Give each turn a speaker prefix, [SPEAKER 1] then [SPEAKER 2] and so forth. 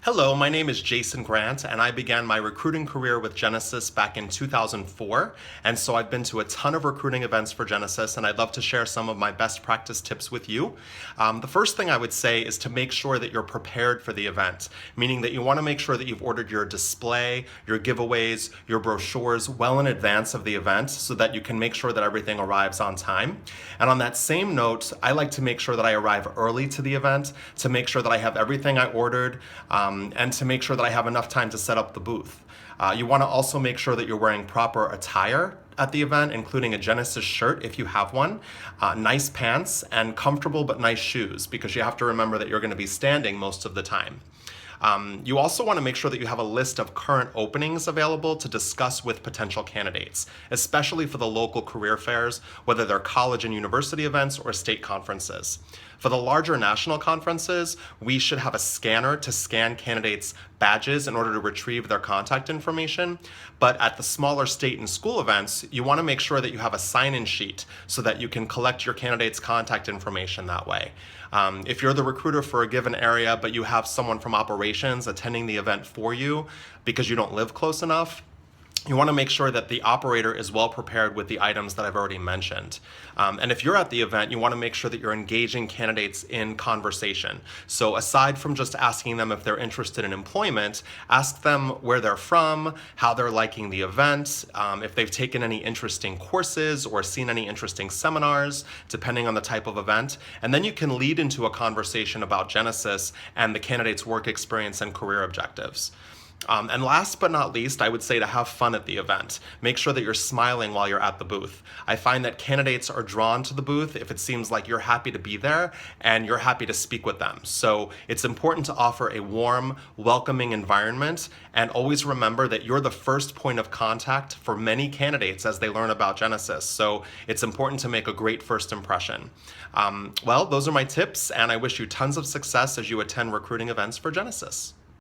[SPEAKER 1] Hello, my name is Jason Grant, and I began my recruiting career with Genesys back in 2004. And so I've been to a ton of recruiting events for Genesys, and I'd love to share some of my best practice tips with you. The first thing I would say is to make sure that you're prepared for the event, meaning that you want to make sure that you've ordered your display, your giveaways, your brochures well in advance of the event so that you can make sure that everything arrives on time. And on that same note, I like to make sure that I arrive early to the event to make sure that I have everything I ordered. And to make sure that I have enough time to set up the booth. You want to also make sure that you're wearing proper attire at the event, including a Genesys shirt if you have one, nice pants, and comfortable but nice shoes, because you have to remember that you're going to be standing most of the time. You also want to make sure that you have a list of current openings available to discuss with potential candidates, especially for the local career fairs, whether they're college and university events or state conferences. For the larger national conferences, we should have a scanner to scan candidates' badges in order to retrieve their contact information. But at the smaller state and school events, you want to make sure that you have a sign-in sheet so that you can collect your candidates' contact information that way. If you're the recruiter for a given area, but you have someone from operations attending the event for you because you don't live close enough, you want to make sure that the operator is well prepared with the items that I've already mentioned. And if you're at the event, you want to make sure that you're engaging candidates in conversation. So aside from just asking them if they're interested in employment, ask them where they're from, how they're liking the event, if they've taken any interesting courses or seen any interesting seminars, depending on the type of event. And then you can lead into a conversation about Genesys and the candidate's work experience and career objectives. And last but not least, I would say to have fun at the event. Make sure that you're smiling while you're at the booth. I find that candidates are drawn to the booth if it seems like you're happy to be there and you're happy to speak with them. So it's important to offer a warm, welcoming environment, and always remember that you're the first point of contact for many candidates as they learn about Genesys. So it's important to make a great first impression. Well, those are my tips, and I wish you tons of success as you attend recruiting events for Genesys.